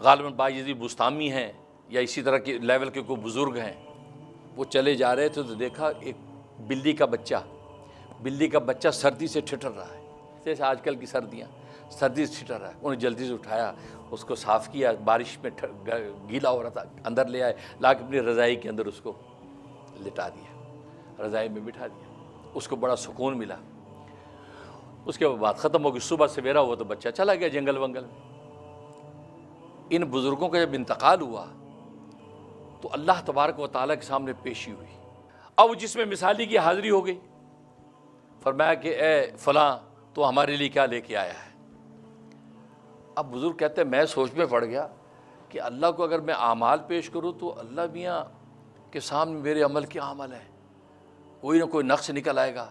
غالباً بایزید بستامی ہیں یا اسی طرح کے لیول کے کوئی بزرگ ہیں، وہ چلے جا رہے تھے تو دیکھا ایک بلی کا بچہ سردی سے ٹھٹر رہا ہے، جیسے آج کل کی سردیاں، سردی سے ٹھٹر رہا ہے۔ انہیں جلدی سے اٹھایا، اس کو صاف کیا، بارش میں گیلا ہو رہا تھا، اندر لے آئے، لا کے اپنی رضائی کے اندر اس کو لٹا دیا، رضائی میں بٹھا دیا۔ اس کو بڑا سکون ملا۔ اس کے بعد ختم ہو گئی، صبح سویرا ہوا تو بچہ چلا گیا جنگل ونگل میں۔ ان بزرگوں کا جب انتقال ہوا تو اللہ تبارک و تعالیٰ کے سامنے پیشی ہوئی، اب جس میں مثالی کی حاضری ہو گئی، فرمایا کہ اے فلاں تو ہمارے لیے کیا لے کے آیا ہے؟ اب بزرگ کہتے ہیں میں سوچ میں پڑ گیا کہ اللہ کو اگر میں اعمال پیش کروں تو اللہ میاں کے سامنے میرے عمل کیا عمل ہے، کوئی نہ کوئی نقص نکل آئے گا۔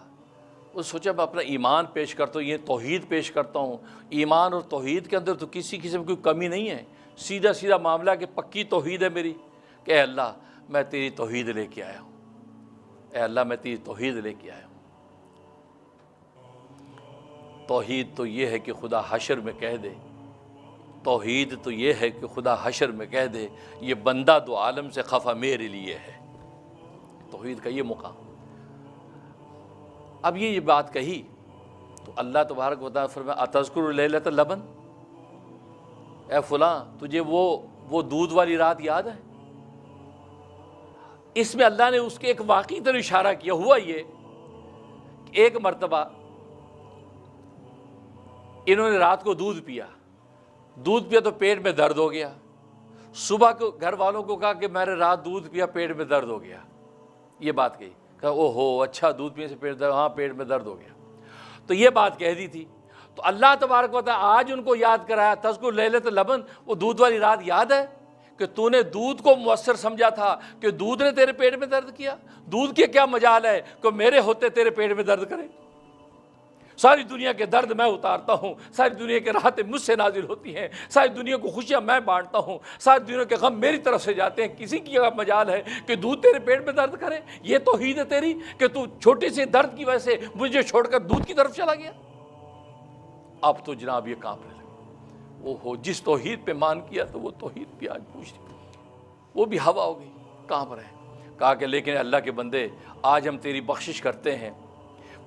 وہ سوچا میں اپنا ایمان پیش کرتا ہوں، یہ توحید پیش کرتا ہوں، ایمان اور توحید کے اندر تو کسی قسم کی کمی نہیں ہے، سیدھا معاملہ کہ پکی توحید ہے میری، کہ اے اللہ میں تیری توحید لے کے آیا ہوں، اے اللہ میں تیری توحید لے کے آیا ہوں۔ توحید تو یہ ہے کہ خدا حشر میں کہہ دے، توحید تو یہ ہے کہ خدا حشر میں کہہ دے یہ بندہ دو عالم سے خفا میرے لیے ہے، توحید کا یہ مقام۔ اب یہ بات کہی تو اللہ تبارک و تعالیٰ فرمایا اتذکر لیلۃ اللبن، اے فلاں تجھے وہ دودھ والی رات یاد ہے؟ اس میں اللہ نے اس کے ایک واقعی طرف اشارہ کیا۔ ہوا یہ کہ ایک مرتبہ انہوں نے رات کو دودھ پیا تو پیٹ میں درد ہو گیا، صبح کو گھر والوں کو کہا کہ میں نے رات دودھ پیا پیٹ میں درد ہو گیا، یہ بات کہی، کہا او ہو اچھا دودھ پینے سے پیٹ درد، ہاں پیٹ میں درد ہو گیا، تو یہ بات کہہ دی تھی۔ تو اللہ تبارک و تعالیٰ آج ان کو یاد کرایا تذکر لیلۃ اللبن، وہ دودھ والی رات یاد ہے کہ تو نے دودھ کو مؤثر سمجھا تھا کہ دودھ نے تیرے پیٹ میں درد کیا؟ دودھ کے کیا مجال ہے کہ میرے ہوتے تیرے پیٹ میں درد کرے؟ ساری دنیا کے درد میں اتارتا ہوں، ساری دنیا کے راحتیں مجھ سے نازل ہوتی ہیں، ساری دنیا کو خوشیاں میں بانٹتا ہوں، ساری دنیا کے غم میری طرف سے جاتے ہیں، کسی کی مجال ہے کہ دودھ تیرے پیٹ میں درد کرے؟ یہ توحید ہے تیری کہ تو چھوٹے سے درد کی وجہ سے مجھے چھوڑ کر دودھ کی طرف چلا گیا؟ اب تو جناب یہ کانپنے لگے، وہ ہو جس توحید پہ مان کیا تو وہ توحید بھی آج پوچھ رہی، وہ بھی ہوا ہو گئی، کانپ رہے۔ کہا کہ لیکن اللہ کے بندے آج ہم تیری بخشش کرتے ہیں،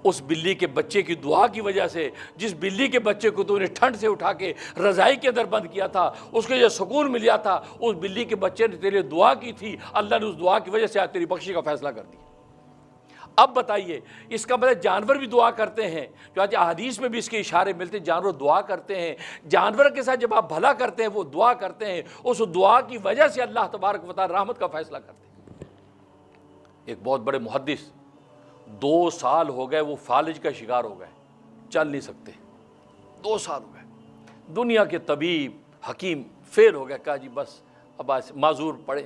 اس بلی کے بچے کی دعا کی وجہ سے، جس بلی کے بچے کو تو نے ٹھنڈ سے اٹھا کے رضائی کے اندر بند کیا تھا، اس کو جو سکون ملیا تھا، اس بلی کے بچے نے تیرے دعا کی تھی، اللہ نے اس دعا کی وجہ سے آج تیری بخشش کا فیصلہ کر دیا۔ اب بتائیے اس کا مطلب جانور بھی دعا کرتے ہیں، جو آج احادیث میں بھی اس کے اشارے ملتے ہیں، جانور دعا کرتے ہیں، جانور کے ساتھ جب آپ بھلا کرتے ہیں وہ دعا کرتے ہیں، اس دعا کی وجہ سے اللہ تبارک و تعالی رحمت کا فیصلہ کرتے ہیں۔ ایک بہت بڑے محدث 2 سال ہو گئے وہ فالج کا شکار ہو گئے، چل نہیں سکتے، 2 سال ہو گئے، دنیا کے طبیب حکیم فیل ہو گئے، کہا جی بس اب معذور پڑے،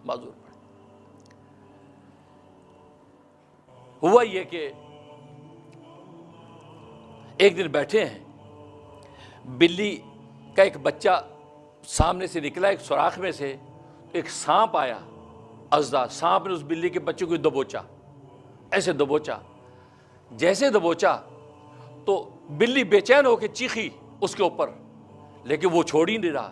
معذور پڑے۔ ہوا یہ کہ ایک دن بیٹھے ہیں، بلی کا ایک بچہ سامنے سے نکلا ایک سوراخ میں سے، ایک سانپ آیا، ازدا سانپ نے اس بلی کے بچے کو دبوچا، ایسے دبوچا، جیسے دبوچا تو بلی بے چین ہو کے چیخی اس کے اوپر، لیکن وہ چھوڑ ہی نہیں رہا۔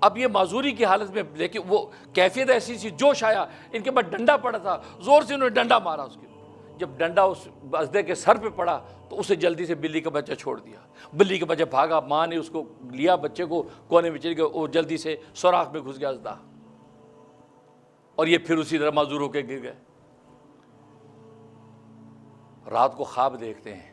اب یہ معذوری کی حالت میں، لیکن وہ کیفیت ایسی سی، جوش آیا، ان کے پاس ڈنڈا پڑا تھا، زور سے انہوں نے ڈنڈا مارا اس کے، جب ڈنڈا اس ازدے کے سر پہ پڑا تو اسے جلدی سے بلی کا بچہ چھوڑ دیا، بلی کا بچہ بھاگا، ماں نے اس کو لیا، بچے کو کونے میں چلی گئی، وہ جلدی سے سوراخ میں گھس گیا ازدا، اور یہ پھر اسی طرح معذور ہو کے گر گئے۔ رات کو خواب دیکھتے ہیں،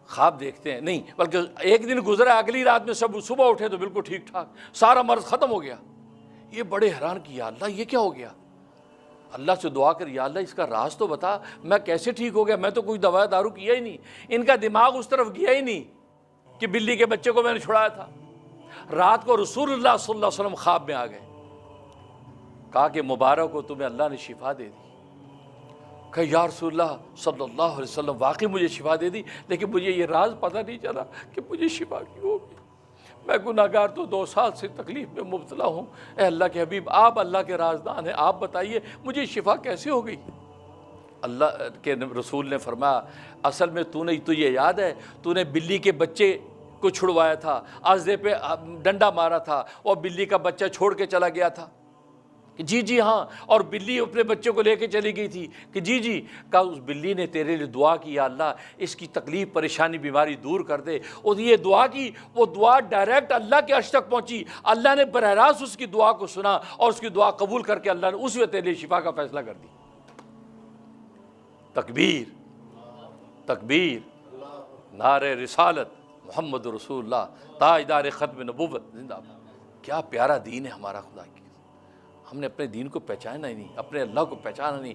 خواب دیکھتے ہیں نہیں بلکہ ایک دن گزرا، اگلی رات میں سب صبح اٹھے تو بالکل ٹھیک ٹھاک، سارا مرض ختم ہو گیا۔ یہ بڑے حیران کیا، اللہ یہ کیا ہو گیا؟ اللہ سے دعا کر، یا اللہ اس کا راز تو بتا، میں کیسے ٹھیک ہو گیا؟ میں تو کوئی دوا دارو کیا ہی نہیں، ان کا دماغ اس طرف گیا ہی نہیں کہ بلی کے بچے کو میں نے چھڑایا تھا۔ رات کو رسول اللہ صلی اللہ علیہ وسلم خواب میں آ گئے، کہا کہ مبارک ہو تمہیں اللہ نے شفا دے دی۔ کہ یا رسول اللہ صلی اللہ علیہ وسلم واقعی مجھے شفا دے دی، لیکن مجھے یہ راز پتہ نہیں چلا کہ مجھے شفا کیوں ہوگی، میں گناہگار تو 2 سال سے تکلیف میں مبتلا ہوں، اے اللہ کے حبیب آپ اللہ کے رازدان ہیں، آپ بتائیے مجھے شفا کیسے ہو گئی؟ اللہ کے رسول نے فرمایا اصل میں تجھے یاد ہے تو نے بلی کے بچے کو چھڑوایا تھا، عضدے پہ ڈنڈا مارا تھا، اور بلی کا بچہ چھوڑ کے چلا گیا تھا کہ جی جی ہاں، اور بلی اپنے بچوں کو لے کے چلی گئی تھی کہ جی جی، کہا اس بلی نے تیرے لیے دعا کی، یا اللہ اس کی تکلیف پریشانی بیماری دور کر دے، اور یہ دعا کی، وہ دعا ڈائریکٹ اللہ کے عرش تک پہنچی، اللہ نے براہ راست اس کی دعا کو سنا اور اس کی دعا قبول کر کے اللہ نے اس وقت تیرے لیے شفا کا فیصلہ کر دی۔ تکبیر، تکبیر، نعرہ رسالت، محمد رسول اللہ، تاجدار ختم نبوت زندہ باد۔ کیا پیارا دین ہے ہمارا، خدا کی، ہم نے اپنے دین کو پہچانا ہی نہیں، اپنے اللہ کو پہچانا نہیں،